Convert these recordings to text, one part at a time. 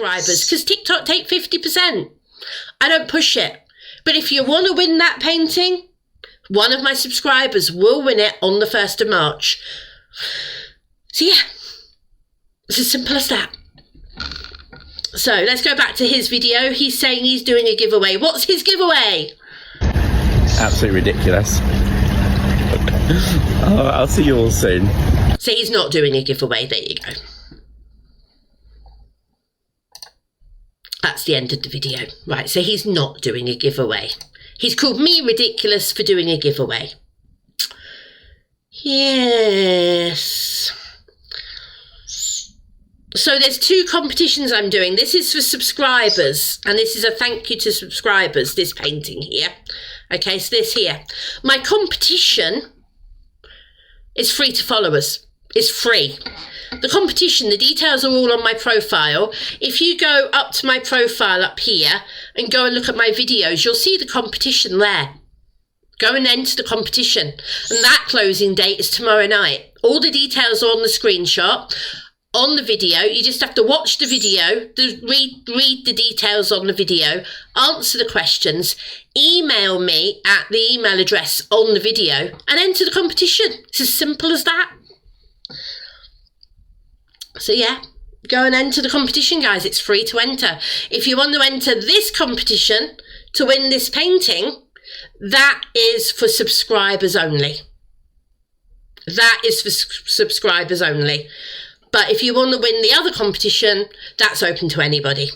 subscribers, because TikTok take 50%. I don't push it. But if you want to win that painting, one of my subscribers will win it on the 1st of March. So yeah, it's as simple as that. So let's go back to his video. He's saying he's doing a giveaway. What's his giveaway? Absolutely ridiculous. Oh, I'll see you all soon. So he's not doing a giveaway. There you go. That's the end of the video. Right, so he's not doing a giveaway. He's called me ridiculous for doing a giveaway. Yes. So there's 2 competitions I'm doing. This is for subscribers, and this is a thank you to subscribers, this painting here. Okay, so this here. My competition is free to followers. It's free. The competition, the details are all on my profile. If you go up to my profile up here and go and look at my videos, you'll see the competition there. Go and enter the competition. And that closing date is tomorrow night. All the details are on the screenshot. On the video, you just have to watch the video, read the details on the video, answer the questions, email me at the email address on the video, and enter the competition. It's as simple as that. So yeah, go and enter the competition, guys. It's free to enter. If you want to enter this competition to win this painting, that is for subscribers only. That is for subscribers only. But if you want to win the other competition, that's open to anybody.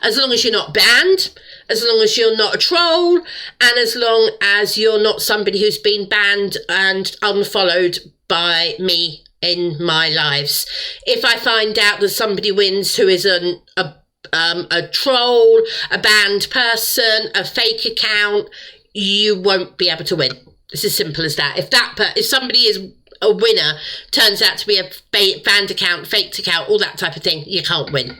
As long as you're not banned, as long as you're not a troll, and as long as you're not somebody who's been banned and unfollowed by me in my lives. If I find out that somebody wins who is a troll, a banned person, a fake account, you won't be able to win. It's as simple as that. If somebody is a winner, turns out to be a banned account, faked account, all that type of thing, you can't win.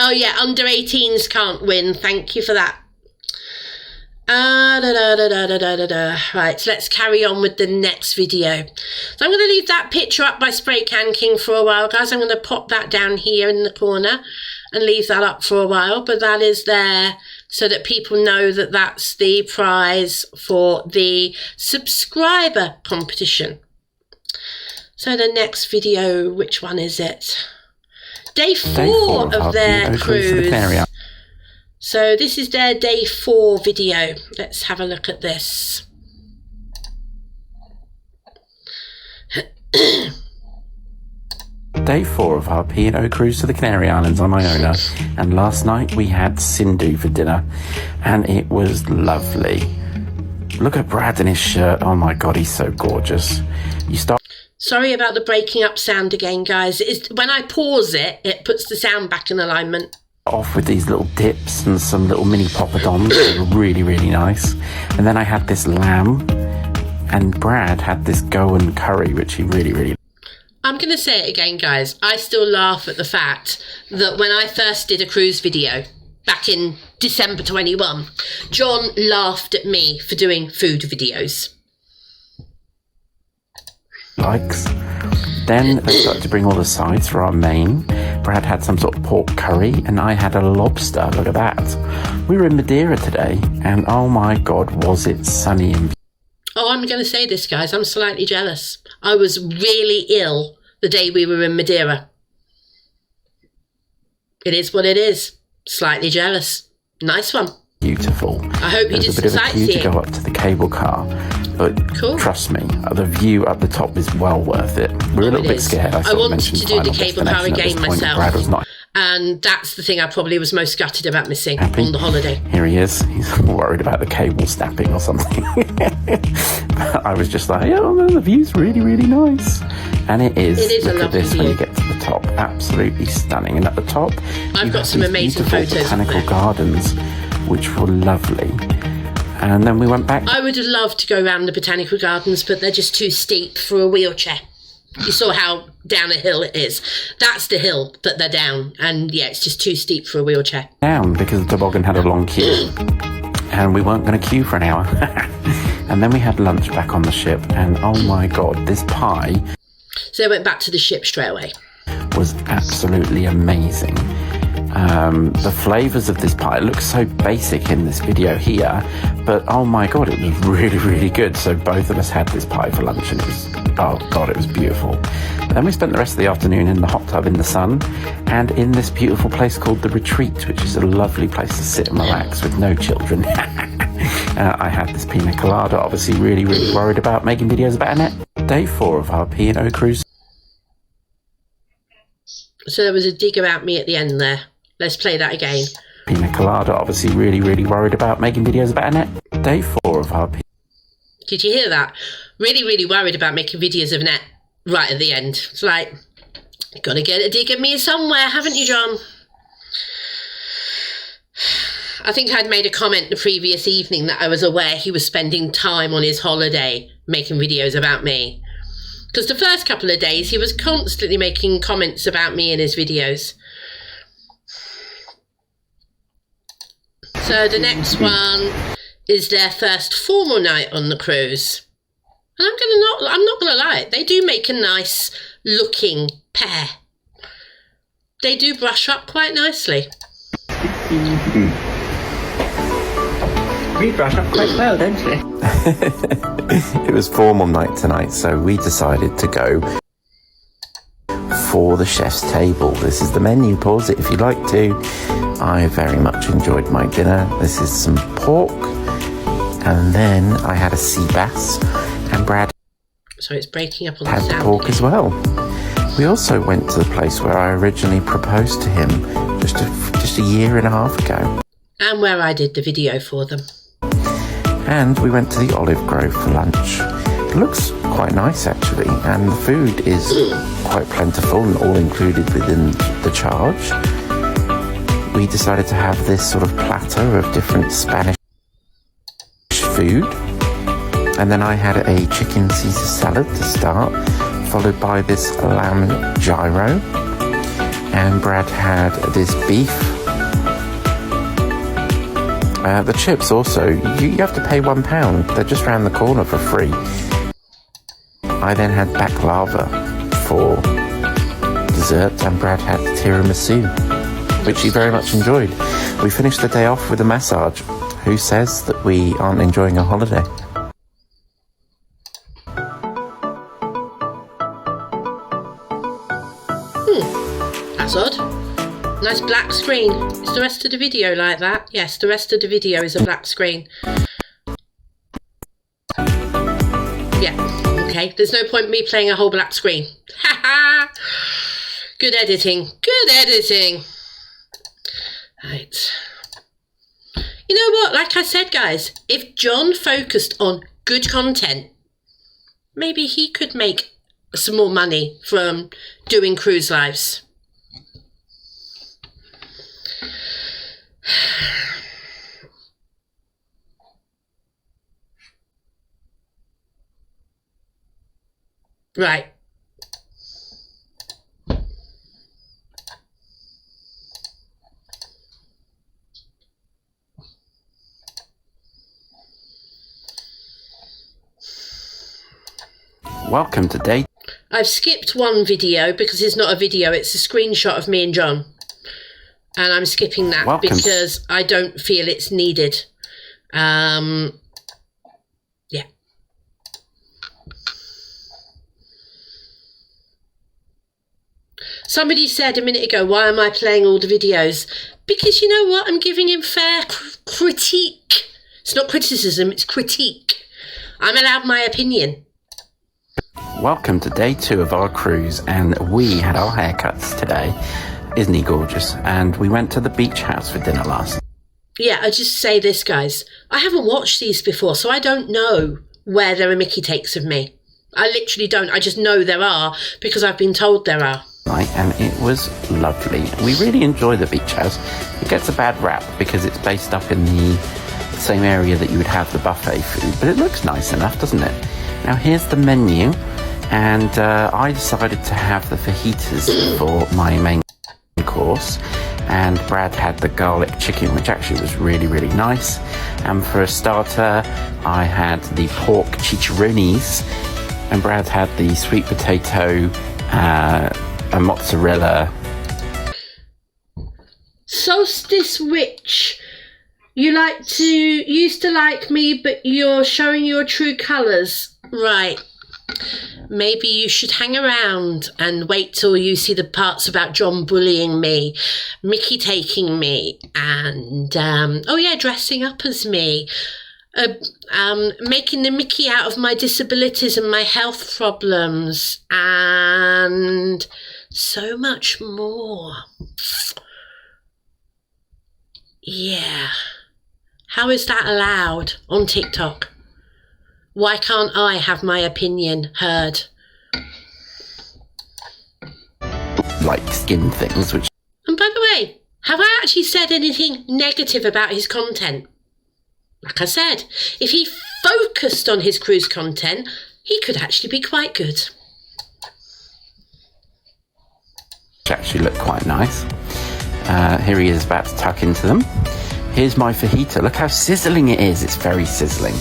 Oh yeah, under 18s can't win. Thank you for that. Right, so let's carry on with the next video. So I'm going to leave that picture up by Spray Can King for a while, guys. I'm going to pop that down here in the corner and leave that up for a while, but that is there so that people know that that's the prize for the subscriber competition. So the next video, which one is it? Day 4 of their cruise. So this is their day 4 video. Let's have a look at this. Day 4 of our P&O cruise to the Canary Islands on Iona, and last night we had Sindhu for dinner, and it was lovely. Look at Brad in his shirt. Oh my god, he's so gorgeous. Sorry about the breaking up sound again, guys. When I pause it, it puts the sound back in alignment. Off with these little dips and some little mini poppadoms. They were really, really nice. And then I had this lamb, and Brad had this Goan curry, which he really, really... I'm going to say it again, guys. I still laugh at the fact that when I first did a cruise video back in December 21, John laughed at me for doing food videos. Likes. Then I started to bring all the sides for our main. Brad had some sort of pork curry, and I had a lobster. Look at that. We were in Madeira today, and oh my god, was it sunny and... Oh, I'm going to say this, guys. I'm slightly jealous. I was really ill the day we were in Madeira. It is what it is. Slightly jealous. Nice one. Beautiful. I hope you did some sightseeing. There's a bit of a queue to go up to the cable car, but cool. Trust me, the view up the top is well worth it. We're a little bit scared. I wanted to do the cable car again myself. Brad was not. And that's the thing I probably was most gutted about missing on the holiday. Here he is. He's worried about the cable snapping or something. But I was just like, oh, the view's really, really nice. And it is. It is a lovely view. When you get to the top. Absolutely stunning. And at the top, I've got some amazing photos. Botanical gardens, which were lovely. And then we went back. I would have loved to go around the botanical gardens, but they're just too steep for a wheelchair. You saw how down a hill it is. That's the hill that they're down. And yeah, it's just too steep for a wheelchair. Down because the toboggan had a long queue. And we weren't going to queue for an hour. And then we had lunch back on the ship. And oh my God, this pie... So they went back to the ship straight away. ...was absolutely amazing. The flavours of this pie, it looks so basic in this video here, but oh my God, it was really, really good. So both of us had this pie for lunch and it was, oh God, it was beautiful. Then we spent the rest of the afternoon in the hot tub in the sun and in this beautiful place called The Retreat, which is a lovely place to sit and relax with no children. I had this pina colada, obviously really, really worried about making videos about Annette. Day 4 of our P&O cruise. So there was a dig about me at the end there. Let's play that again. Pina colada, obviously really, really worried about making videos about Annette. Day 4 of our... Did you hear that? Really, really worried about making videos of Annette right at the end. It's like, gotta get a dig at me somewhere, haven't you, John? I think I'd made a comment the previous evening that I was aware he was spending time on his holiday making videos about me. Because the first couple of days he was constantly making comments about me in his videos. So the next one is their first formal night on the cruise. And I'm not gonna lie, they do make a nice looking pair. They do brush up quite nicely. We brush up quite well, don't we? It was formal night tonight, so we decided to go for the chef's table. This is the menu. Pause it if you'd like to. I very much enjoyed my dinner. This is some pork, and then I had a sea bass, and Brad So it's breaking up on the had sound pork again. as well. We also went to the place where I originally proposed to him just a year and a half ago. And where I did the video for them. And we went to the Olive Grove for lunch. It looks quite nice actually, and the food is quite plentiful and all included within the charge. We decided to have this sort of platter of different Spanish food, and then I had a chicken Caesar salad to start, followed by this lamb gyro, and Brad had this beef. The chips also, you have to pay £1. They're just round the corner for free. I then had baklava for dessert, and Brad had tiramisu, which he very much enjoyed. We finished the day off with a massage. Who says that we aren't enjoying a holiday? That's odd. Nice black screen. Is the rest of the video like that? Yes, the rest of the video is a black screen. Yeah, okay. There's no point in me playing a whole black screen. Ha ha! Good editing. Good editing. Right. You know what? Like I said, guys, if John focused on good content, maybe he could make some more money from doing cruise lives. Right. Welcome to day... I've skipped one video because it's not a video, it's a screenshot of me and John. And I'm skipping that because I don't feel it's needed. Yeah. Somebody said a minute ago, why am I playing all the videos? Because you know what? I'm giving him fair critique. It's not criticism, it's critique. I'm allowed my opinion. Welcome to day 2 of our cruise, and we had our haircuts today. Isn't he gorgeous? And we went to the beach house for dinner last night. Yeah, I just say this, guys. I haven't watched these before, so I don't know where there are Mickey takes of me. I literally don't. I just know there are because I've been told there are. And it was lovely. We really enjoy the beach house. It gets a bad rap because it's based up in the same area that you would have the buffet food, but it looks nice enough, doesn't it? Now here's the menu. And I decided to have the fajitas for my main course, and Brad had the garlic chicken, which actually was really, really nice. And for a starter, I had the pork chicharrones, and Brad had the sweet potato and mozzarella. Solstice Witch, used to like me, but you're showing your true colours. Right. Maybe you should hang around and wait till you see the parts about John bullying me, Mickey taking me, and, dressing up as me, making the Mickey out of my disabilities and my health problems, and so much more. Yeah. How is that allowed on TikTok? Why can't I have my opinion heard? Like skin things, which... And by the way, have I actually said anything negative about his content? Like I said, if he focused on his cruise content, he could actually be quite good. Actually look quite nice. Here he is about to tuck into them. Here's my fajita. Look how sizzling it is. It's very sizzling.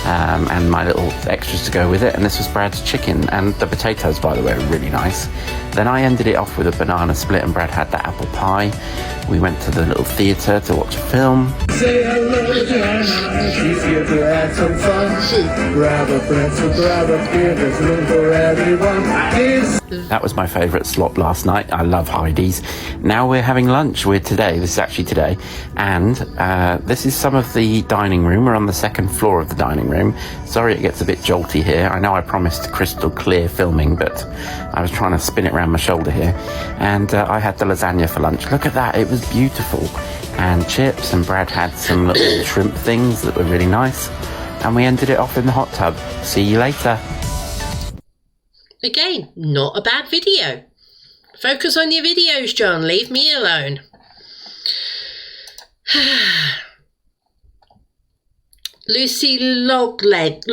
And my little extras to go with it. And this was Brad's chicken. And the potatoes, by the way, are really nice. Then I ended it off with a banana split, and Brad had the apple pie. We went to the little theatre to watch a film. Say hello to Anna, she's here to have some fun. Grab a pretzel, grab a beer, there's room for everyone. That was my favourite slot last night. I love Heidi's. Now we're having lunch. This is actually today. And this is some of the dining room. We're on the second floor of the dining room. Sorry it gets a bit jolty here. I know I promised crystal clear filming, but I was trying to spin it around my shoulder here. And I had the lasagna for lunch. Look at that. It was beautiful. And chips. And Brad had some little shrimp things that were really nice. And we ended it off in the hot tub. See you later. Again, not a bad video. Focus on your videos, John. Leave me alone. Lucy Longlegs.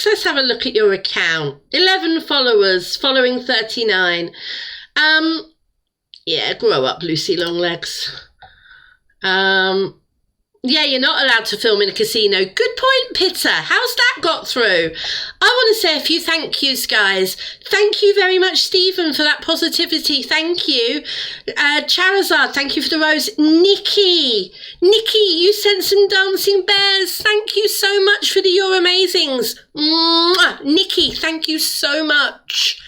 Let's have a look at your account. 11 followers, following 39. Yeah, grow up, Lucy Longlegs. Yeah, you're not allowed to film in a casino. Good point, Pitter. How's that got through? I want to say a few thank yous, guys. Thank you very much, Stephen, for that positivity. Thank you. Charizard, thank you for the rose. Nikki, you sent some dancing bears. Thank you so much for the You're Amazings. Mwah. Nikki, thank you so much.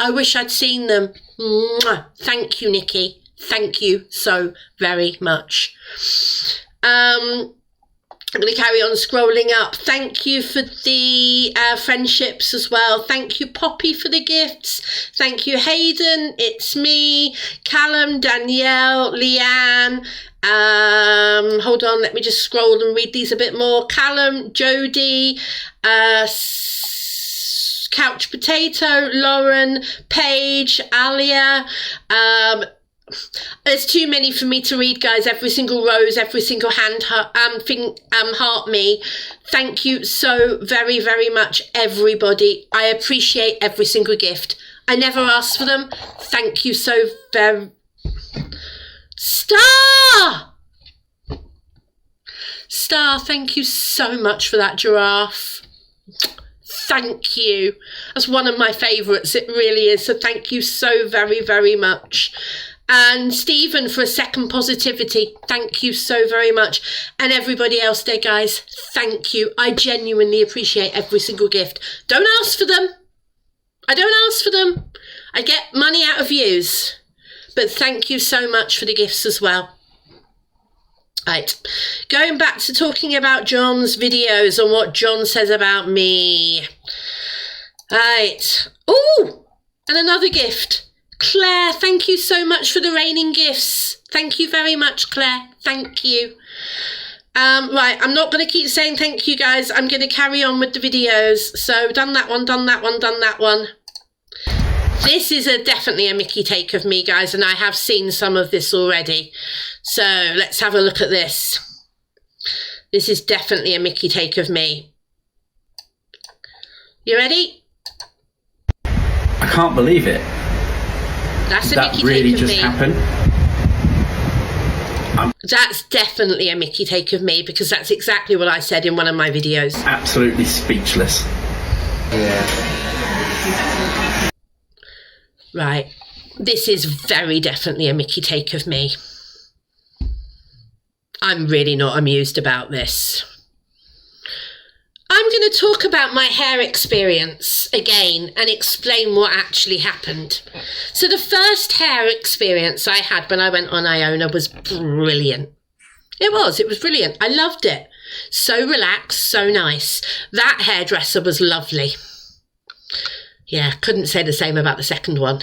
I wish I'd seen them. Mwah. Thank you, Nikki. Thank you so very much. I'm going to carry on scrolling up. Thank you for the friendships as well. Thank you, Poppy, for the gifts. Thank you, Hayden. It's me, Callum, Danielle, Leanne. Hold on, let me just scroll and read these a bit more. Callum, Jody, Couch Potato, Lauren, Paige, Alia. There's too many for me to read, guys. Every single rose, every single hand heart me. Thank you so very, very much, everybody. I appreciate every single gift. I never asked for them. Thank you so very... Star, thank you so much for that giraffe. Thank you. That's one of my favourites. It really is. So thank you so very, very much. And Stephen for a second positivity. Thank you so very much. And everybody else there, guys, thank you. I genuinely appreciate every single gift. Don't ask for them. I don't ask for them. I get money out of views. But thank you so much for the gifts as well. Right. Going back to talking about John's videos and what John says about me. Right. Oh, and another gift. Claire, thank you so much for the raining gifts. Thank you very much, Claire. Thank you. Right, I'm not going to keep saying thank you, guys. I'm going to carry on with the videos. So, done that one, done that one, done that one. This is definitely a Mickey take of me, guys, and I have seen some of this already. So, let's have a look at this. This is definitely a Mickey take of me. You ready? I can't believe it. That's a That Mickey really take of just me. happened. That's definitely a Mickey take of me, because that's exactly what I said in one of my videos. Absolutely speechless. Yeah. Right. This is very definitely a Mickey take of me. I'm really not amused about this. I'm going to talk about my hair experience again and explain what actually happened. So the first hair experience I had when I went on Iona was brilliant. It was brilliant. I loved it. So relaxed, so nice. That hairdresser was lovely. Yeah, couldn't say the same about the second one.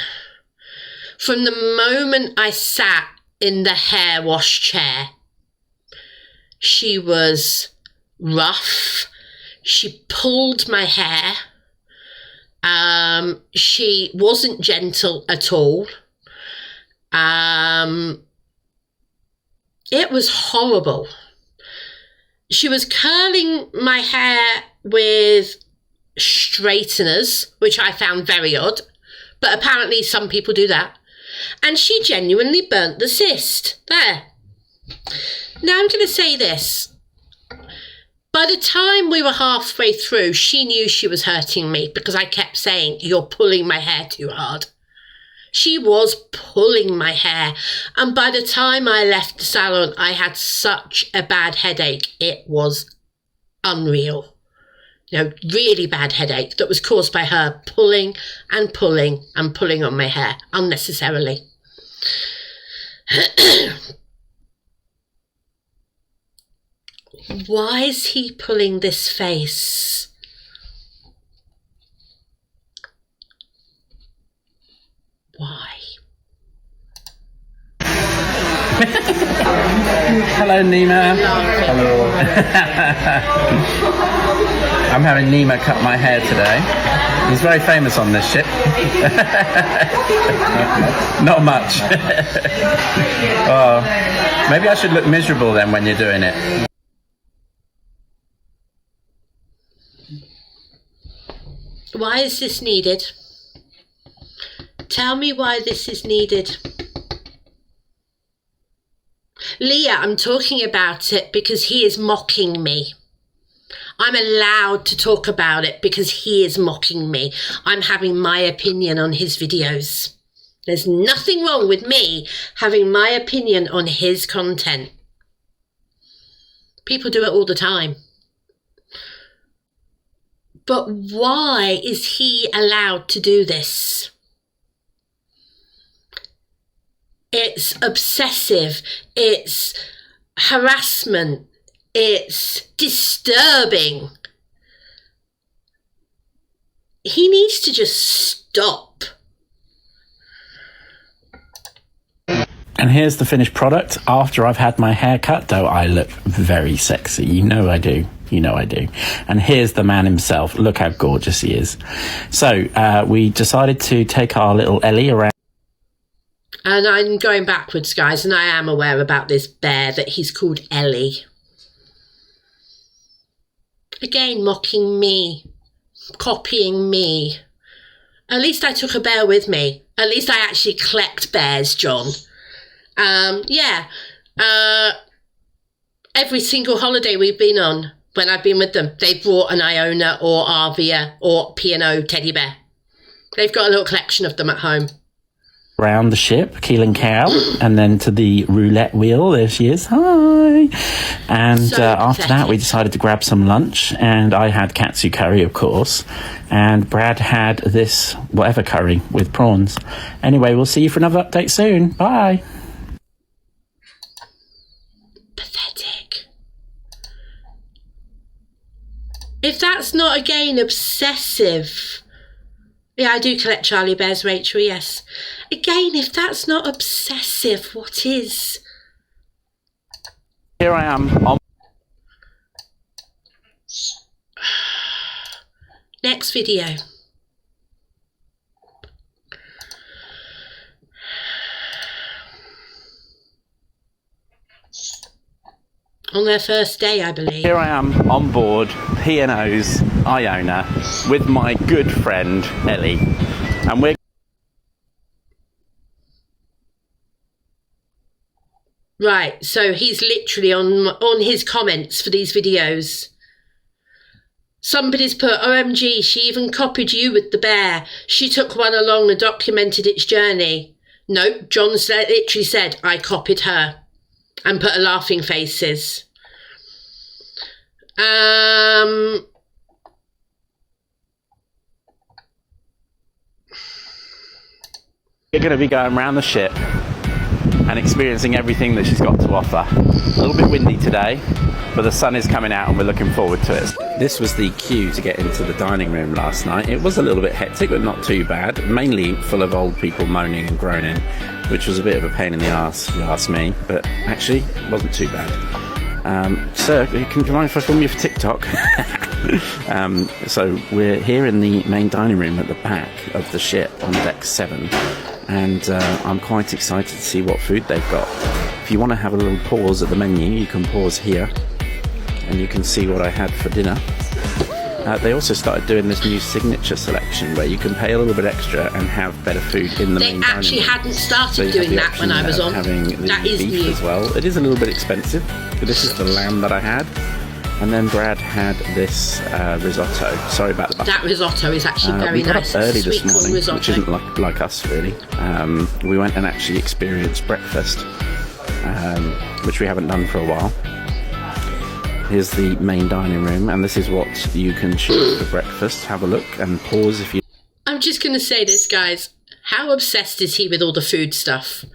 From the moment I sat in the hair wash chair, she was rough. She pulled my hair. She wasn't gentle at all. It was horrible. She was curling my hair with straighteners, which I found very odd, but apparently some people do that. And she genuinely burnt the cyst. There. Now I'm going to say this. By the time we were halfway through, she knew she was hurting me because I kept saying, "You're pulling my hair too hard." She was pulling my hair. And by the time I left the salon, I had such a bad headache. It was unreal. You know, really bad headache that was caused by her pulling and pulling and pulling on my hair unnecessarily. Why is he pulling this face? Why? Hello, Nima. Hello. I'm having Nima cut my hair today. He's very famous on this ship. Not much. Oh, maybe I should look miserable then when you're doing it. Why is this needed? Tell me why this is needed. Leah, I'm talking about it because he is mocking me. I'm allowed to talk about it because he is mocking me. I'm having my opinion on his videos. There's nothing wrong with me having my opinion on his content. People do it all the time. But why is he allowed to do this? It's obsessive. It's harassment. It's disturbing. He needs to just stop. And here's the finished product after I've had my hair cut, though I look very sexy. You know I do. You know I do. And here's the man himself. Look how gorgeous he is. So we decided to take our little Ellie around. And I'm going backwards, guys, and I am aware about this bear that he's called Ellie. Again, mocking me, copying me. At least I took a bear with me. At least I actually collect bears, John. Every single holiday we've been on, when I've been with them, they've brought an Iona or Arvia or P&O teddy bear. They've got a little collection of them at home. Around the ship, keel and cow, and then to the roulette wheel. There she is. Hi. And So after that, pathetic. we decided to grab some lunch, and I had katsu curry, of course, and Brad had this whatever curry with prawns. Anyway, we'll see you for another update soon. Bye. Pathetic. If that's not again obsessive. Yeah, I do collect Charlie Bears, Rachel, yes. Again, if that's not obsessive, what is? Here I am on. Next video. On their first day, I believe. Here I am on board P&O's Iona with my good friend Ellie, and we're right. So he's literally on his comments for these videos. Somebody's put, OMG, she even copied you with the bear. She took one along and documented its journey. Nope, John literally said, I copied her. And put a laughing faces. We're going to be going around the ship and experiencing everything that she's got to offer. A little bit windy today, but the sun is coming out and we're looking forward to it. This was the queue to get into the dining room last night. It was a little bit hectic, but not too bad. Mainly full of old people moaning and groaning, which was a bit of a pain in the arse, if you ask me, but actually it wasn't too bad. Sir, do you mind if I film you for TikTok? So we're here in the main dining room at the back of the ship on deck 7, and I'm quite excited to see what food they've got. If you want to have a little pause at the menu, you can pause here and you can see what I had for dinner. They also started doing this new signature selection where you can pay a little bit extra and have better food in the main dining room. They actually hadn't started doing that when I was on. Having the that is beef new as well. It is a little bit expensive, but this is the lamb that I had. And then Brad had this risotto. Sorry about that. That risotto is actually very we got nice. up early Sweet this corn morning, risotto. which isn't like us really. We went and actually experienced breakfast, which we haven't done for a while. Here's the main dining room, and this is what you can choose for breakfast. Have a look and pause if you... I'm just going to say this, guys. How obsessed is he with all the food stuff?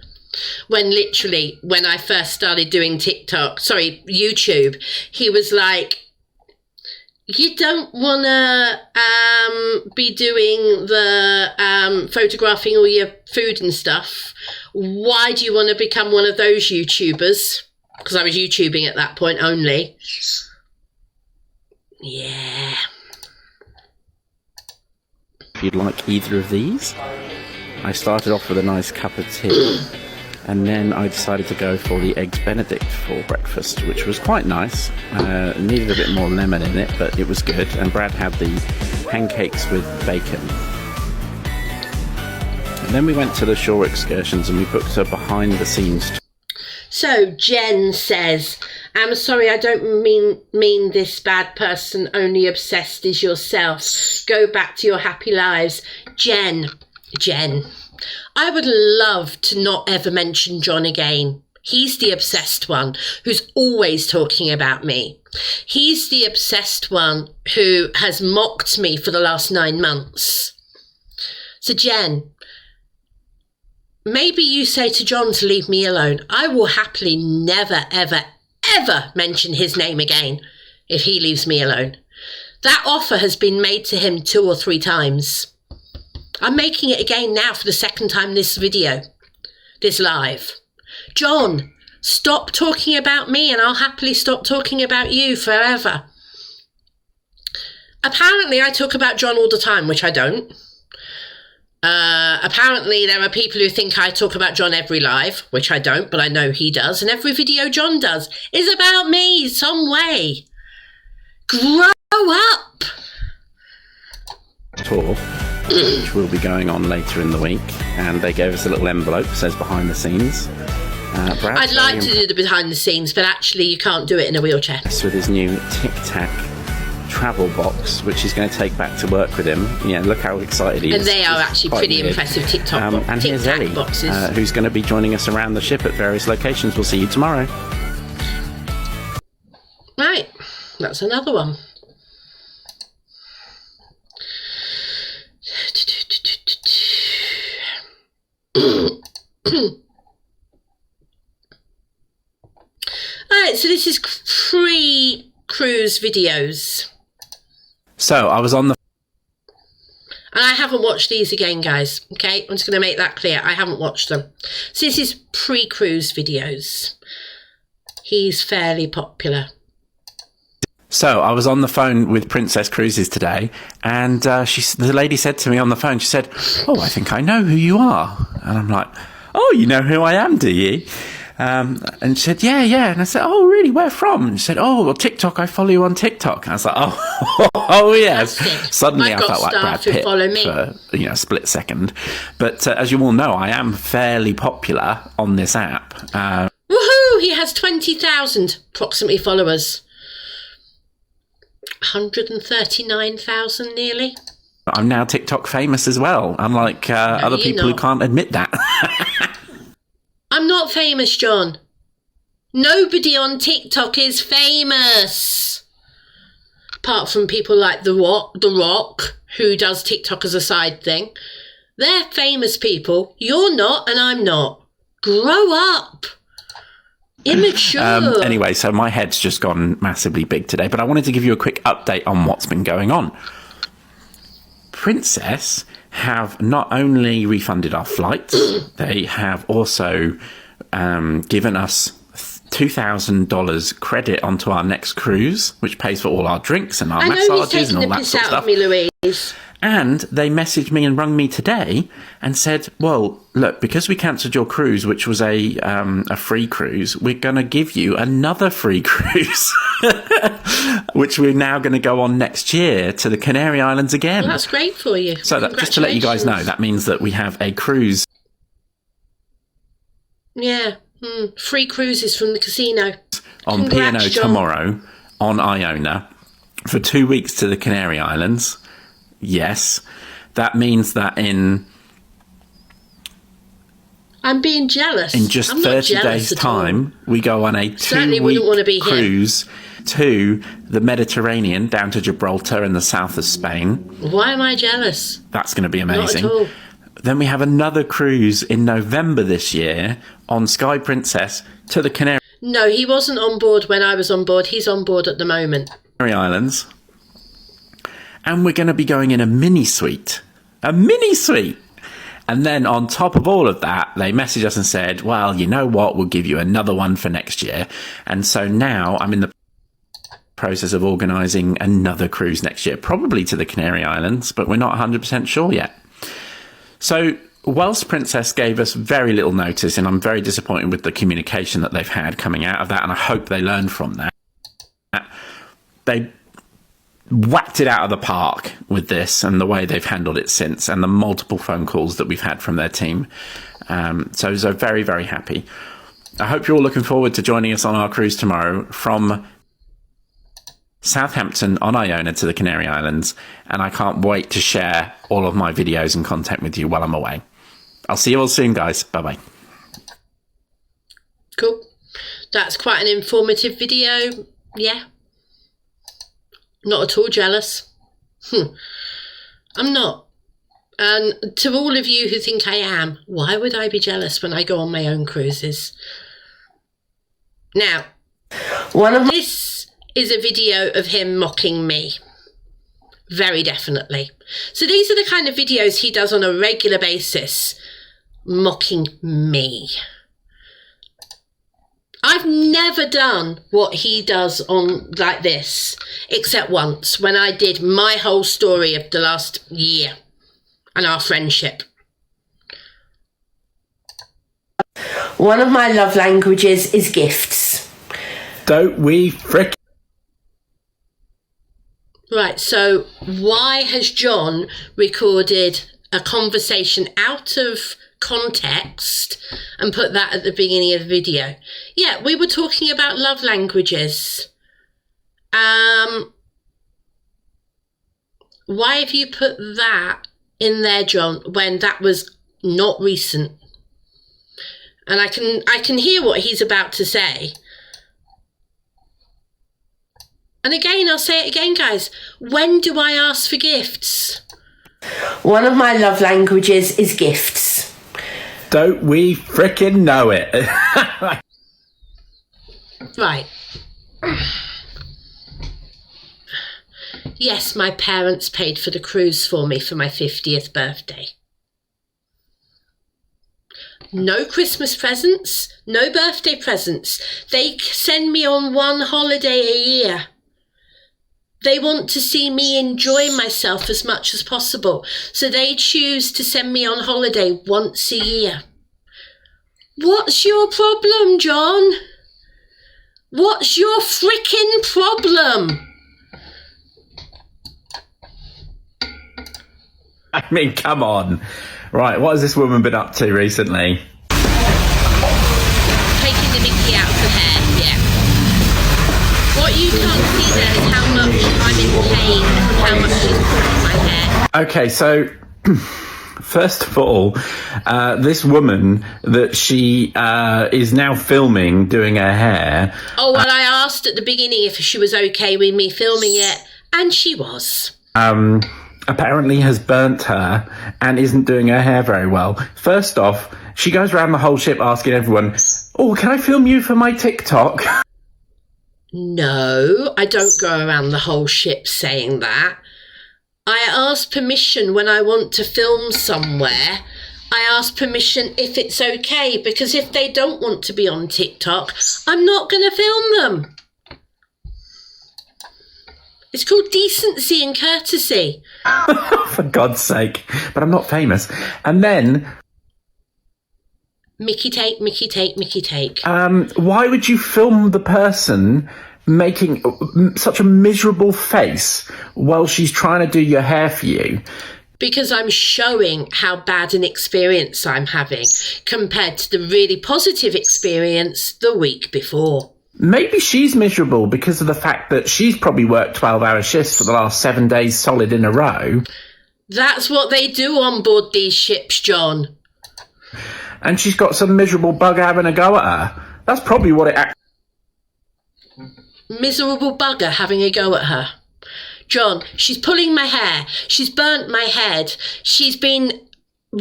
When literally, when I first started doing YouTube, he was like, you don't want to be doing the photographing all your food and stuff. Why do you want to become one of those YouTubers? Because I was YouTubing at that point only. Yeah. If you'd like either of these. I started off with a nice cup of tea, and then I decided to go for the Eggs Benedict for breakfast, which was quite nice. Needed a bit more lemon in it, but it was good. And Brad had the pancakes with bacon. And then we went to the shore excursions and we booked a behind the scenes tour. So Jen says, I'm sorry, I don't mean this bad person, only obsessed is yourself. Go back to your happy lives. Jen, I would love to not ever mention John again. He's the obsessed one who's always talking about me. He's the obsessed one who has mocked me for the last 9 months. So Jen, maybe you say to John to leave me alone. I will happily never, ever, ever mention his name again if he leaves me alone. That offer has been made to him 2 or 3 times. I'm making it again now for the 2nd time this live. John, stop talking about me and I'll happily stop talking about you forever. Apparently I talk about John all the time, which I don't. Apparently there are people who think I talk about John every live, which I don't, but I know he does, and every video John does is about me some way. Grow up! Tour, which will be going on later in the week, and they gave us a little envelope that says behind the scenes. I'd like to do the behind the scenes, but actually you can't do it in a wheelchair. With his new Tic Tac travel box, which he's going to take back to work with him. Yeah, look how excited he is. And they are actually pretty impressive and here's Ellie, boxes. Who's going to be joining us around the ship at various locations. We'll see you tomorrow. Right, that's another one. Alright, so this is pre-cruise videos. So I was on the... And I haven't watched these again, guys. Okay, I'm just going to make that clear. I haven't watched them. So this is pre-cruise videos. He's fairly popular. So I was on the phone with Princess Cruises today, and the lady said to me on the phone, she said, "Oh, I think I know who you are." And I'm like, "Oh, you know who I am, do you?" And she said, yeah. And I said, oh, really? Where from? And she said, oh, well, TikTok. I follow you on TikTok. And I was like, oh, yes. Suddenly I felt like Brad Pitt for a split second. But as you all know, I am fairly popular on this app. Woohoo! He has 20,000 approximately followers. 139,000 nearly. I'm now TikTok famous as well, unlike other people who can't admit that. I'm not famous, John. Nobody on TikTok is famous. Apart from people like The Rock, who does TikTok as a side thing. They're famous people. You're not, and I'm not. Grow up. Immature. Anyway, so my head's just gone massively big today, but I wanted to give you a quick update on what's been going on. Princess have not only refunded our flights, they have also given us $2,000 credit onto our next cruise, which pays for all our drinks and our massages and all that sort of stuff. Me, Louise. And they messaged me and rung me today and said, well, look, because we cancelled your cruise, which was a free cruise, we're going to give you another free cruise, which we're now going to go on next year to the Canary Islands again. Well, that's great for you. So just to let you guys know, that means that we have a cruise. Yeah, free cruises from the casino. On P&O tomorrow on Iona for 2 weeks to the Canary Islands. Yes, that means that I'm being jealous. In just 30 days' time, we go on a 2-week cruise to the Mediterranean, down to Gibraltar in the south of Spain. Why am I jealous? That's going to be amazing. Not at all. Then we have another cruise in November this year on Sky Princess to the Canary. No, he wasn't on board when I was on board. He's on board at the moment. Canary Islands. And we're going to be going in a mini suite. A mini suite! And then on top of all of that, they messaged us and said, well, you know what? We'll give you another one for next year. And so now I'm in the process of organising another cruise next year, probably to the Canary Islands, but we're not 100% sure yet. So whilst Princess gave us very little notice, and I'm very disappointed with the communication that they've had coming out of that, and I hope they learn from that, they whacked it out of the park with this and the way they've handled it since, and the multiple phone calls that we've had from their team. So very, very happy. I hope you're all looking forward to joining us on our cruise tomorrow from Southampton on Iona to the Canary Islands, and I can't wait to share all of my videos and content with you while I'm away. I'll see you all soon, guys. Bye-bye. Cool. That's quite an informative video. Yeah. Not at all jealous. I'm not. And to all of you who think I am, why would I be jealous when I go on my own cruises? Now, this is a video of him mocking me. Very definitely. So these are the kind of videos he does on a regular basis, mocking me. I've never done what he does on like this, except once, when I did my whole story of the last year and our friendship. One of my love languages is gifts. Don't we frick? Right, so why has John recorded a conversation out of context and put that at the beginning of the video? Yeah, we were talking about love languages. Why have you put that in there, John, when that was not recent? And I can hear what he's about to say. And again, I'll say it again, guys. When do I ask for gifts? One of my love languages is gifts. Don't we frickin' know it? Right. Yes, my parents paid for the cruise for me for my 50th birthday. No Christmas presents, no birthday presents. They send me on one holiday a year. They want to see me enjoy myself as much as possible. So they choose to send me on holiday once a year. What's your problem, John? What's your frickin' problem? I mean, come on. Right, what has this woman been up to recently? Taking the mickey out of her hair, yeah. What you can't see there is how much I'm in pain from how much she's pulling my hair. Okay, so first of all, this woman that she is now filming doing her hair. Oh, well, I asked at the beginning if she was okay with me filming it, and she was. Apparently has burnt her and isn't doing her hair very well. First off, she goes around the whole ship asking everyone, oh, can I film you for my TikTok? No, I don't go around the whole ship saying that. I ask permission when I want to film somewhere. I ask permission if it's okay, because if they don't want to be on TikTok, I'm not going to film them. It's called decency and courtesy. For God's sake. But I'm not famous. And then... Mickey take, Mickey take, Mickey take. Why would you film the person making such a miserable face while she's trying to do your hair for you? Because I'm showing how bad an experience I'm having compared to the really positive experience the week before. Maybe she's miserable because of the fact that she's probably worked 12-hour shifts for the last 7 days solid in a row. That's what they do on board these ships, John. And she's got some miserable bug having a go at her. That's probably what it actually... Miserable bugger having a go at her. John, she's pulling my hair. She's burnt my head. She's been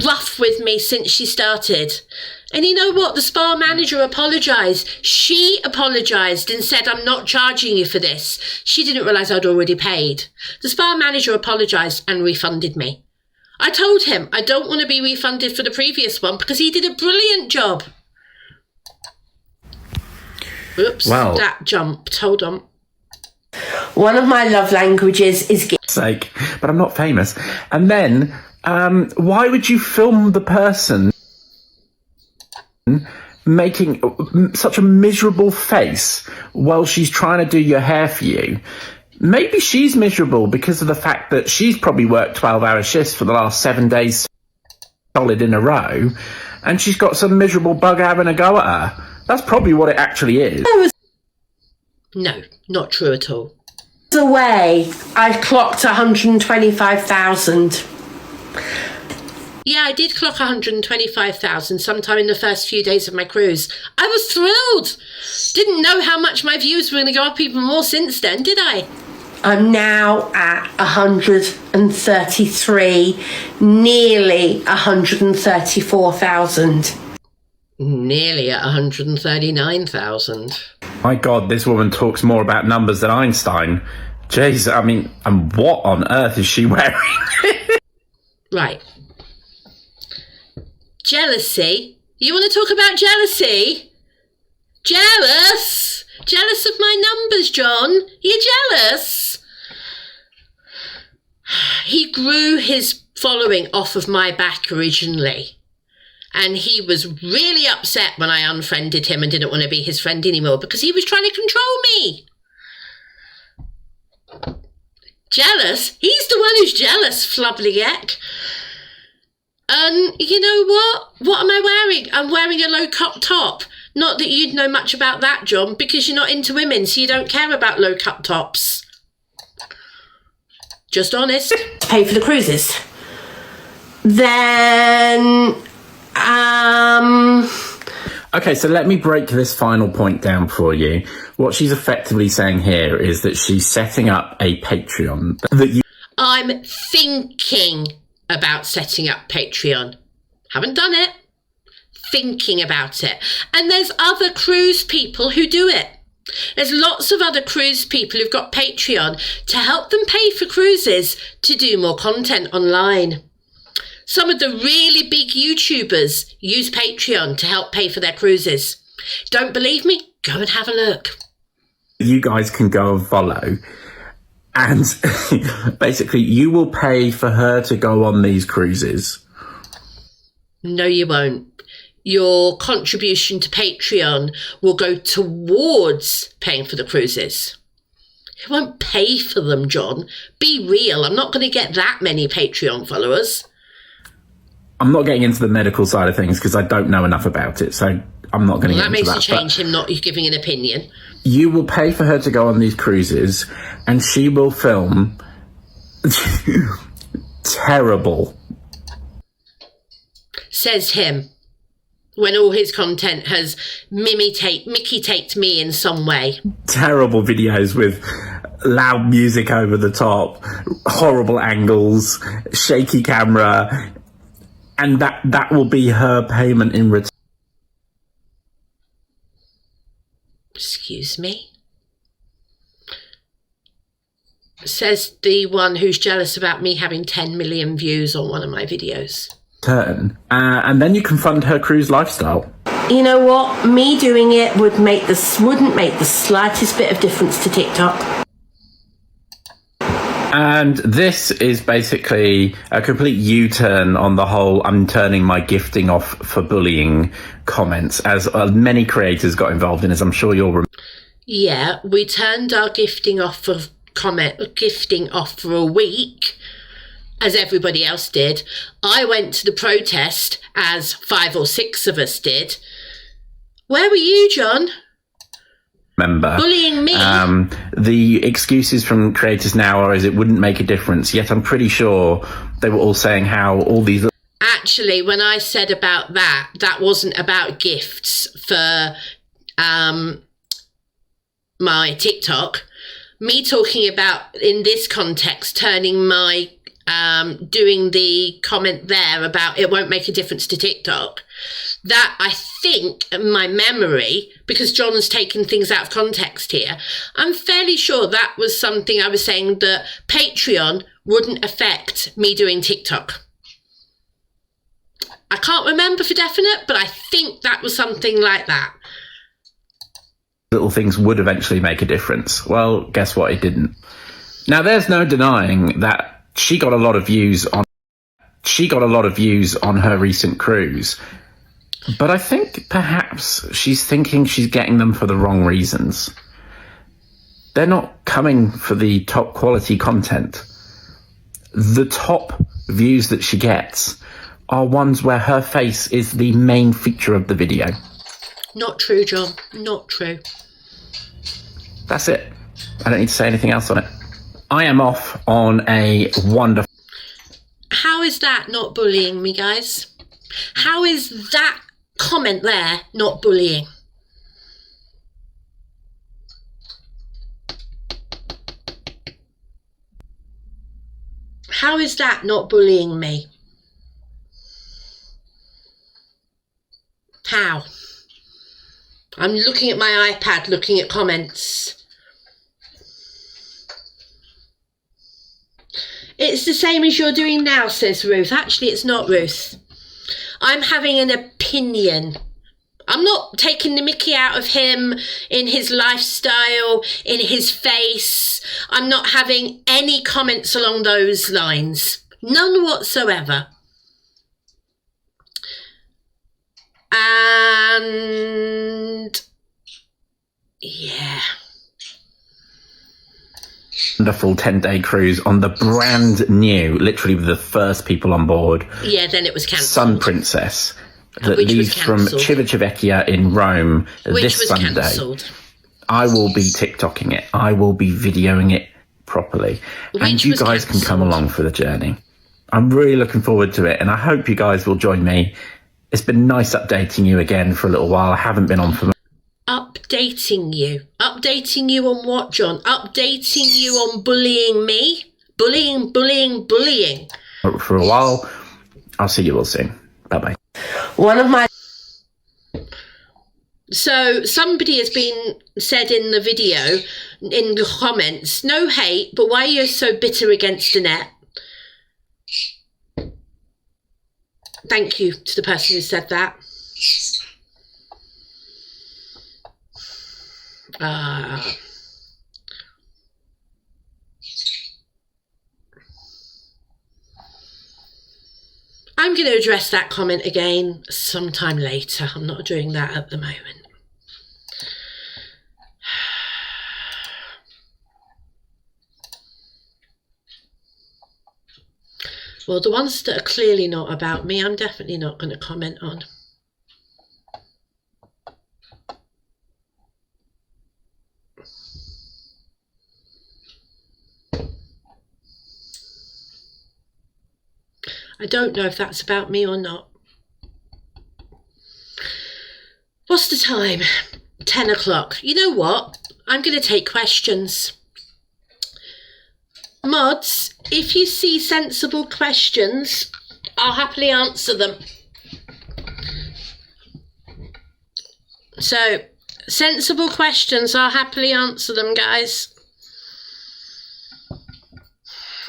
rough with me since she started. And you know what? The spa manager apologised. She apologised and said, I'm not charging you for this. She didn't realise I'd already paid. The spa manager apologised and refunded me. I told him I don't want to be refunded for the previous one because he did a brilliant job. Oops, Wow. That jumped. Hold on. One of my love languages is... Sake, but I'm not famous. And then, why would you film the person making such a miserable face while she's trying to do your hair for you? Maybe she's miserable because of the fact that she's probably worked 12-hour shifts for the last 7 days solid in a row, and she's got some miserable bug having a go at her. That's probably what it actually is. No, not true at all. Away, I clocked 125,000. Yeah, I did clock 125,000 sometime in the first few days of my cruise. I was thrilled. Didn't know how much my views were going to go up even more since then, did I? I'm now at 133, nearly 134,000. Nearly at 139,000. My God, this woman talks more about numbers than Einstein. Jeez, I mean, and what on earth is she wearing? Right. Jealousy? You want to talk about jealousy? Jealous? Jealous of my numbers, John? You're jealous? He grew his following off of my back originally. And he was really upset when I unfriended him and didn't want to be his friend anymore because he was trying to control me. Jealous? He's the one who's jealous, flubbligeck. And you know what? What am I wearing? I'm wearing a low-cut top. Not that you'd know much about that, John, because you're not into women, so you don't care about low-cut tops. Just honest. Pay for the cruises. Then... Okay, so let me break this final point down for you. What she's effectively saying here is that she's setting up a Patreon that you... I'm thinking about setting up Patreon. Haven't done it. Thinking about it. And there's other cruise people who do it. There's lots of other cruise people who've got Patreon to help them pay for cruises to do more content online. Some of the really big YouTubers use Patreon to help pay for their cruises. Don't believe me? Go and have a look. You guys can go and follow. And basically, you will pay for her to go on these cruises. No, you won't. your contribution to Patreon will go towards paying for the cruises. It won't pay for them, John. Be real. I'm not going to get that many Patreon followers. I'm not getting into the medical side of things because I don't know enough about it, so I'm not going to get into that. That makes a change, him not giving an opinion. You will pay for her to go on these cruises, and she will film terrible. Says him. When all his content has Mickey-taped me in some way. Terrible videos with loud music over the top, horrible angles, shaky camera, and that will be her payment in return. Excuse me? Says the one who's jealous about me having 10 million views on one of my videos. And then you can fund her cruise lifestyle. You know what? Me doing it wouldn't make the slightest bit of difference to TikTok. And this is basically a complete U-turn on the whole I'm turning my gifting off for bullying comments, as many creators got involved in, as I'm sure you'll remember. Yeah, we turned our gifting off for a week, as everybody else did. I went to the protest, as 5 or 6 of us did. Where were you, John? Remember, bullying me. The excuses from creators now are as it wouldn't make a difference, yet I'm pretty sure they were all saying how all these... Actually, when I said about that wasn't about gifts for my TikTok. Me talking about, in this context, turning my doing the comment there about it won't make a difference to TikTok, that I think, in my memory, because John's taken things out of context here, I'm fairly sure that was something I was saying that Patreon wouldn't affect me doing TikTok. I can't remember for definite, but I think that was something like that. Little things would eventually make a difference. Well, guess what? It didn't. Now, there's no denying that she got a lot of views on her recent cruise, but I think perhaps she's thinking she's getting them for the wrong reasons. They're not coming for the top quality content. The top views that she gets are ones where her face is the main feature of the video. Not true, John. Not true. That's it. I don't need to say anything else on it. I am off on a wonderful... How is that not bullying me, guys? How is that comment there not bullying? How is that not bullying me? How? I'm looking at my iPad, looking at comments. It's the same as you're doing now, says Ruth. Actually, it's not, Ruth. I'm having an opinion. I'm not taking the mickey out of him in his lifestyle, in his face. I'm not having any comments along those lines. None whatsoever. And yeah. Wonderful 10-day cruise on the brand new, literally the first people on board. Yeah, then it was cancelled. Sun Princess that leaves from Civitavecchia in Rome this Sunday. Cancelled. I will be TikToking it. I will be videoing it properly. And you guys can come along for the journey. I'm really looking forward to it, and I hope you guys will join me. It's been nice updating you again for a little while. I haven't been on for... Updating you? Updating you on what, John? Updating you on bullying me? Bullying. For a while. I'll see you all soon. Bye-bye. One of my... So somebody has been said in the video, in the comments, no hate, but why are you so bitter against Annette? Thank you to the person who said that. I'm going to address that comment again sometime later. I'm not doing that at the moment. Well, the ones that are clearly not about me, I'm definitely not going to comment on. I don't know if that's about me or not. What's the time? 10 o'clock. You know what? I'm going to take questions. Mods, if you see sensible questions, I'll happily answer them. So, sensible questions, I'll happily answer them, guys.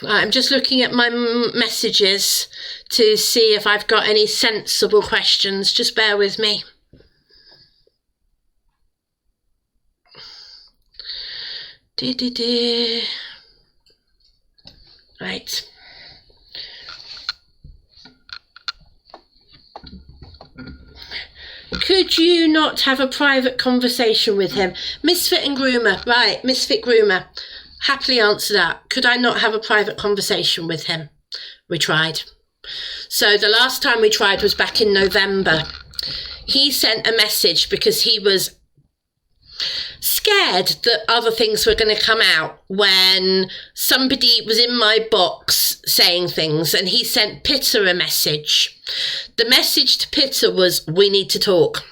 I'm just looking at my messages to see if I've got any sensible questions. Just bear with me. Right. Could you not have a private conversation with him? Misfit and Groomer. Right, Misfit Groomer. Happily answer that. Could I not have a private conversation with him? We tried. So the last time we tried was back in November. He sent a message because he was scared that other things were going to come out when somebody was in my box saying things, and he sent Pitter a message. The message to Pitter was, we need to talk.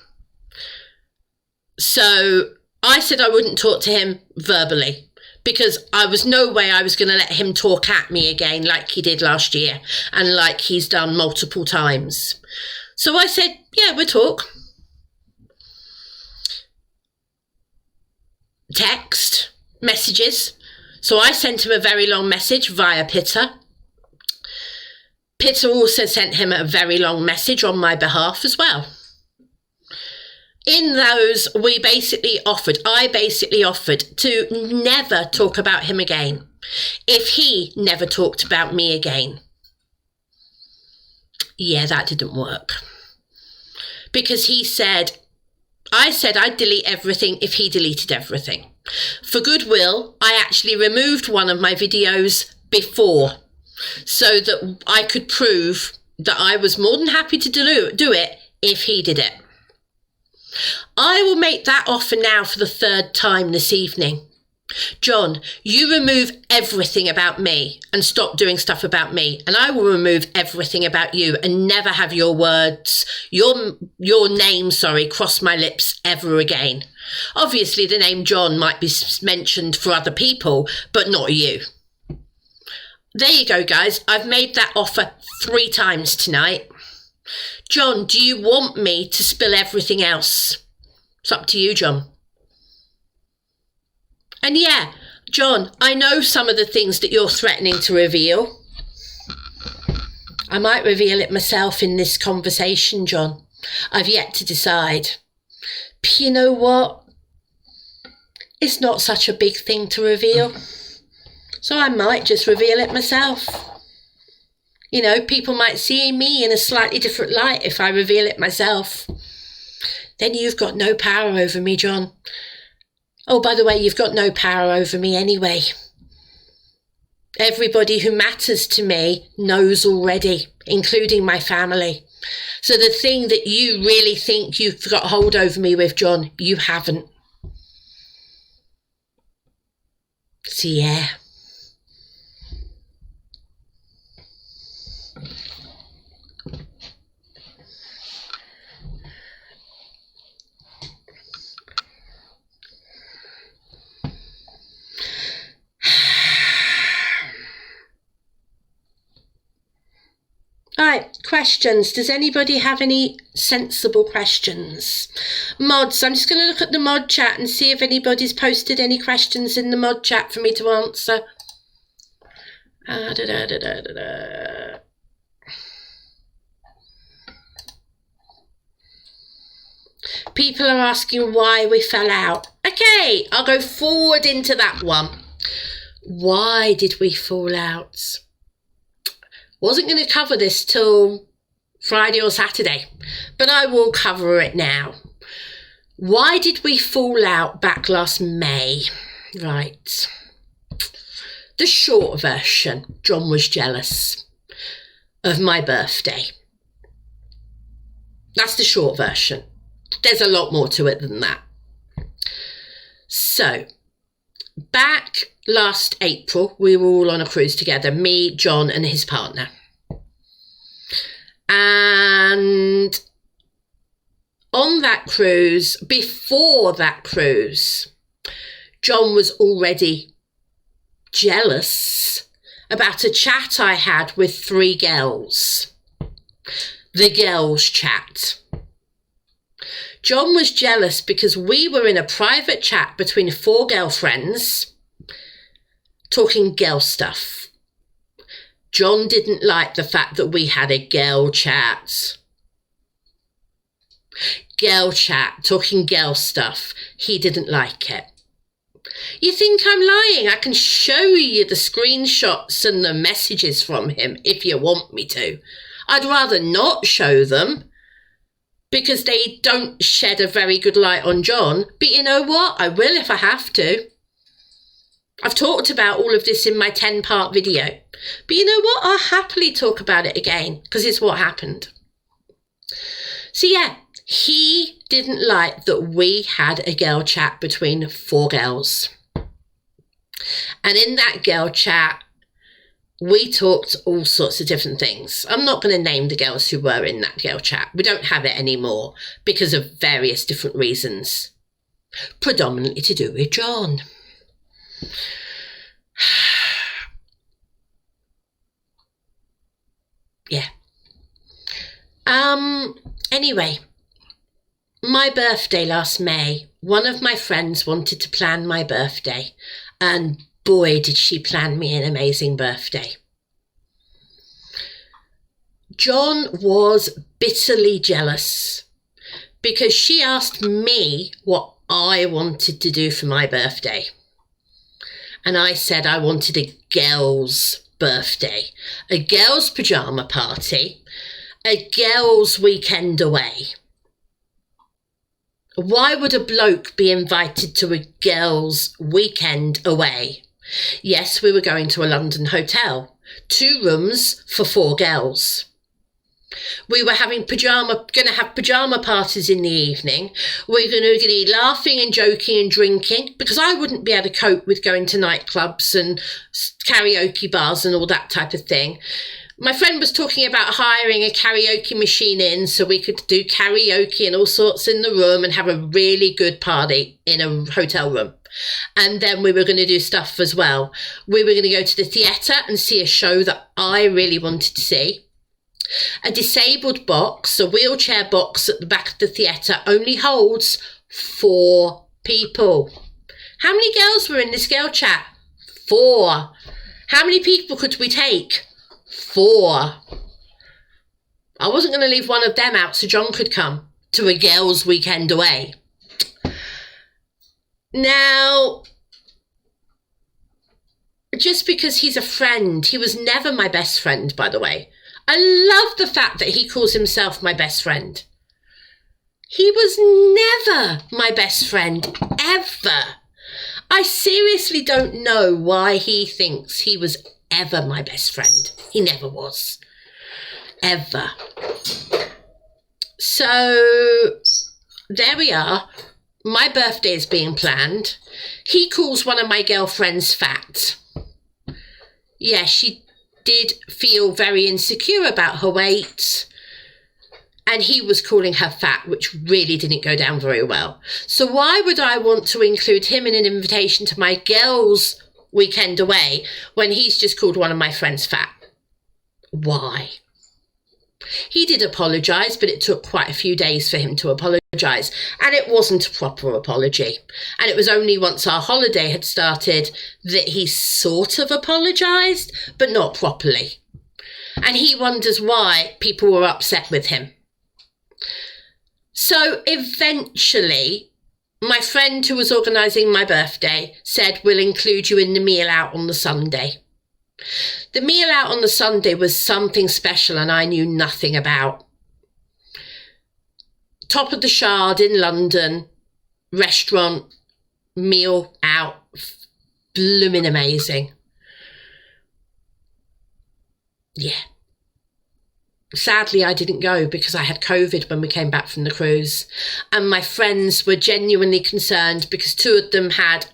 So I said I wouldn't talk to him verbally, because I was no way I was going to let him talk at me again like he did last year and like he's done multiple times. So I said, yeah, we'll talk. Text, messages. So I sent him a very long message via Pitter. Pitter also sent him a very long message on my behalf as well. In those, I basically offered to never talk about him again if he never talked about me again. Yeah, that didn't work. Because I said I'd delete everything if he deleted everything. For goodwill, I actually removed one of my videos before so that I could prove that I was more than happy to do it if he did it. I will make that offer now for the third time this evening. John, you remove everything about me and stop doing stuff about me, and I will remove everything about you and never have your name, cross my lips ever again. Obviously, the name John might be mentioned for other people, but not you. There you go, guys. I've made that offer 3 times tonight. John, do you want me to spill everything else? It's up to you, John. And yeah, John, I know some of the things that you're threatening to reveal. I might reveal it myself in this conversation, John. I've yet to decide. But you know what? It's not such a big thing to reveal. So I might just reveal it myself. You know, people might see me in a slightly different light if I reveal it myself. Then you've got no power over me, John. Oh, by the way, you've got no power over me anyway. Everybody who matters to me knows already, including my family. So the thing that you really think you've got hold over me with, John, you haven't. So yeah. Right, questions. Does anybody have any sensible questions? Mods, I'm just going to look at the mod chat and see if anybody's posted any questions in the mod chat for me to answer. People are asking why we fell out. Okay, I'll go forward into that one. Why did we fall out? Wasn't going to cover this till Friday or Saturday, but I will cover it now. Why did we fall out back last May? Right. The short version, John was jealous of my birthday. That's the short version. There's a lot more to it than that. So, back last April, we were all on a cruise together, me, John and his partner. And on that cruise, before that cruise, John was already jealous about a chat I had with 3 girls. The girls' chat. John was jealous because we were in a private chat between 4 girlfriends talking girl stuff. John didn't like the fact that we had a girl chat. Girl chat, talking girl stuff. He didn't like it. You think I'm lying? I can show you the screenshots and the messages from him if you want me to. I'd rather not show them because they don't shed a very good light on John. But you know what? I will if I have to. I've talked about all of this in my 10-part video. But you know what? I'll happily talk about it again because it's what happened. So yeah, he didn't like that we had a girl chat between 4 girls. And in that girl chat, we talked all sorts of different things. I'm not going to name the girls who were in that girl chat. We don't have it anymore because of various different reasons. Predominantly to do with John. Yeah. Anyway, my birthday last May, one of my friends wanted to plan my birthday, and boy, did she plan me an amazing birthday. John was bitterly jealous because she asked me what I wanted to do for my birthday. And I said I wanted a girl's birthday, a girl's pyjama party, a girl's weekend away. Why would a bloke be invited to a girl's weekend away? Yes, we were going to a London hotel, 2 rooms for 4 girls. We were going to have pyjama parties in the evening. We're going to be laughing and joking and drinking because I wouldn't be able to cope with going to nightclubs and karaoke bars and all that type of thing. My friend was talking about hiring a karaoke machine in so we could do karaoke and all sorts in the room and have a really good party in a hotel room. And then we were going to do stuff as well. We were going to go to the theatre and see a show that I really wanted to see. A disabled box, a wheelchair box at the back of the theatre only holds 4 people. How many girls were in this girl chat? 4. How many people could we take? 4. I wasn't going to leave one of them out so John could come to a girls' weekend away. Now, just because he's a friend, he was never my best friend, by the way. I love the fact that he calls himself my best friend. He was never my best friend, ever. I seriously don't know why he thinks he was ever my best friend. He never was. Ever. So, there we are. My birthday is being planned. He calls one of my girlfriends fat. Yeah, she did feel very insecure about her weight. And he was calling her fat, which really didn't go down very well. So why would I want to include him in an invitation to my girls' weekend away when he's just called one of my friends fat? Why? He did apologise, but it took quite a few days for him to apologise. And it wasn't a proper apology. And it was only once our holiday had started that he sort of apologised, but not properly. And he wonders why people were upset with him. So eventually, my friend who was organising my birthday said, we'll include you in the meal out on the Sunday. The meal out on the Sunday was something special and I knew nothing about. top of the Shard in London, restaurant, meal out, blooming amazing. Yeah. Sadly, I didn't go because I had COVID when we came back from the cruise. And my friends were genuinely concerned because two of them have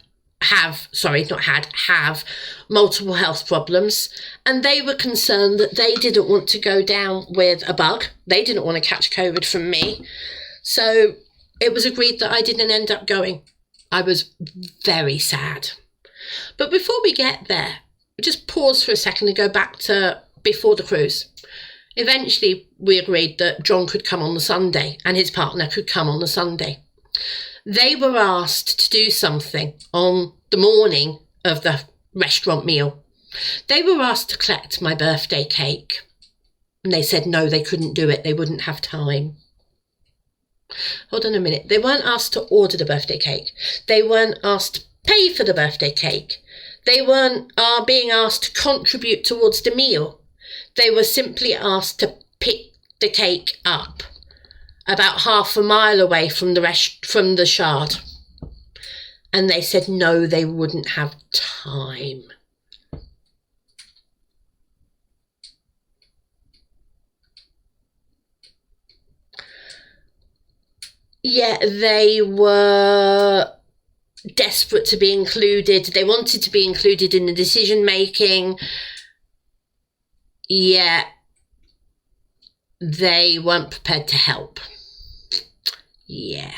multiple health problems. And they were concerned that they didn't want to go down with a bug. They didn't want to catch COVID from me. So it was agreed that I didn't end up going. I was very sad. But before we get there, just pause for a second and go back to before the cruise. Eventually, we agreed that John could come on the Sunday and his partner could come on the Sunday. They were asked to do something on the morning of the restaurant meal. They were asked to collect my birthday cake. And they said no, they couldn't do it. They wouldn't have time. Hold on a minute. They weren't asked to order the birthday cake. They weren't asked to pay for the birthday cake. They weren't being asked to contribute towards the meal. They were simply asked to pick the cake up about half a mile away from the Shard. And they said no, they wouldn't have time. Yeah, they were desperate to be included. They wanted to be included in the decision making. Yeah, they weren't prepared to help. Yeah.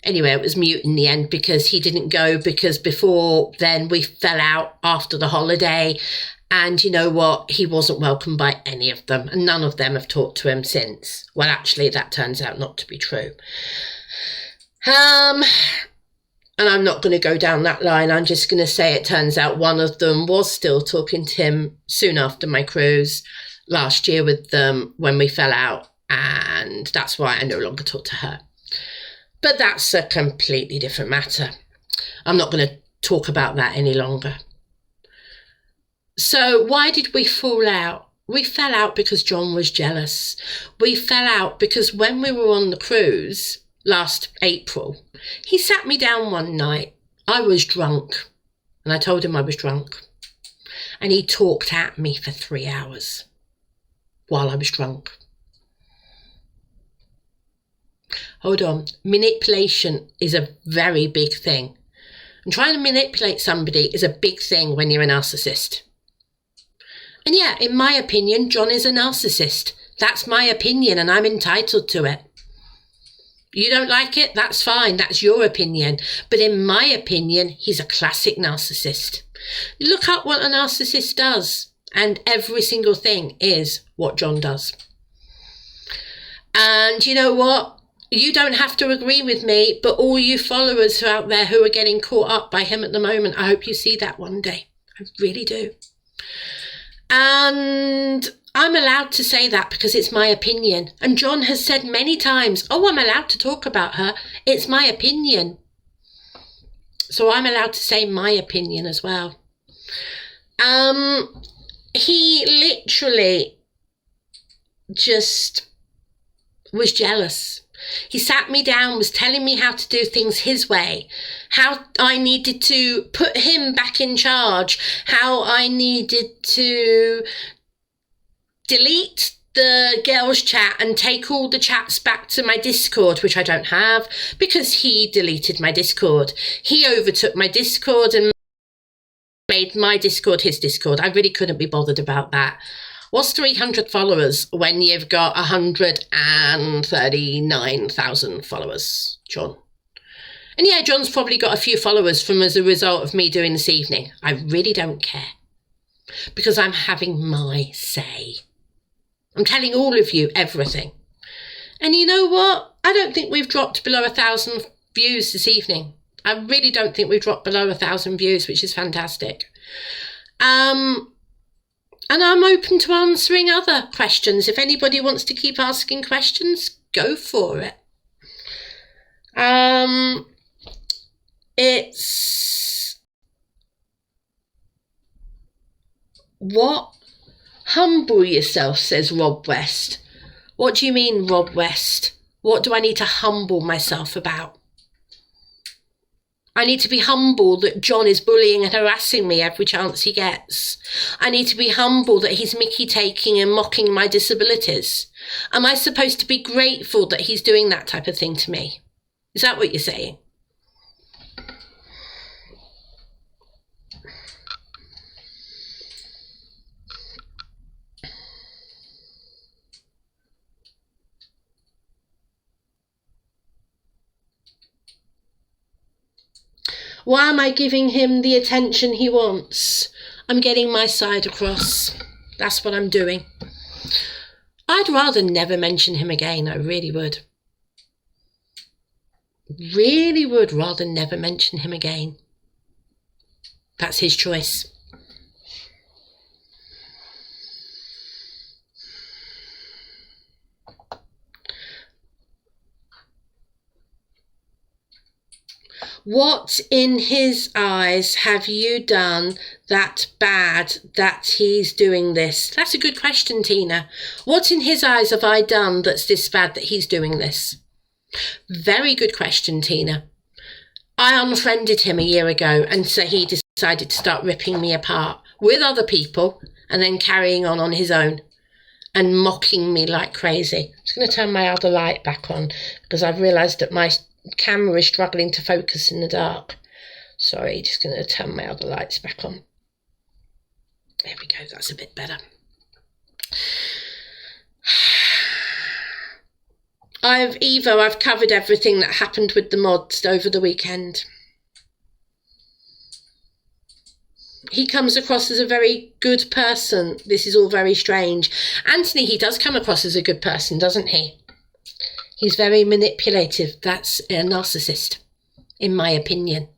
Anyway, it was mute in the end because he didn't go because before then we fell out after the holiday. And you know what? He wasn't welcomed by any of them. And none of them have talked to him since. Well, actually, that turns out not to be true. And I'm not going to go down that line. I'm just going to say it turns out one of them was still talking to him soon after my cruise last year with them when we fell out. And that's why I no longer talk to her. But that's a completely different matter. I'm not going to talk about that any longer. So why did we fall out? We fell out because John was jealous. We fell out because when we were on the cruise last April, he sat me down one night. I was drunk and I told him I was drunk. And he talked at me for 3 hours while I was drunk. Hold on. Manipulation is a very big thing. And trying to manipulate somebody is a big thing when you're a narcissist. And yeah, in my opinion, John is a narcissist. That's my opinion and I'm entitled to it. You don't like it? That's fine. That's your opinion. But in my opinion, he's a classic narcissist. Look up what a narcissist does. And every single thing is what John does. And you know what? You don't have to agree with me, but all you followers out there who are getting caught up by him at the moment, I hope you see that one day. I really do. And I'm allowed to say that because it's my opinion. And John has said many times, oh, I'm allowed to talk about her. It's my opinion. So I'm allowed to say my opinion as well. He literally just was jealous. He sat me down, was telling me how to do things his way, how I needed to put him back in charge, how I needed to delete the girls' chat and take all the chats back to my Discord, which I don't have, because he deleted my Discord. He overtook my Discord and made my Discord his Discord. I really couldn't be bothered about that. What's 300 followers when you've got 139,000 followers, John? And yeah, John's probably got a few followers as a result of me doing this evening. I really don't care because I'm having my say. I'm telling all of you everything. And you know what? I don't think we've dropped below 1,000 views this evening. I really don't think we've dropped below 1,000 views, which is fantastic. And I'm open to answering other questions. If anybody wants to keep asking questions, go for it. It's what? Humble yourself, says Rob West. What do you mean, Rob West? What do I need to humble myself about? I need to be humble that John is bullying and harassing me every chance he gets. I need to be humble that he's Mickey taking and mocking my disabilities. Am I supposed to be grateful that he's doing that type of thing to me? Is that what you're saying? Why am I giving him the attention he wants? I'm getting my side across. That's what I'm doing. I'd rather never mention him again. I really would. Really would rather never mention him again. That's his choice. What in his eyes have you done that bad that he's doing this? That's a good question, Tina. What in his eyes have I done that's this bad that he's doing this? Very good question, Tina. I unfriended him a year ago, and so he decided to start ripping me apart with other people and then carrying on his own and mocking me like crazy. I'm just going to turn my other light back on because I've realised that my camera is struggling to focus in the dark. Sorry, just going to turn my other lights back on. There we go, that's a bit better. I've covered everything that happened with the mods over the weekend. He comes across as a very good person. This is all very strange. Anthony, he does come across as a good person, doesn't he? He's very manipulative. That's a narcissist, in my opinion.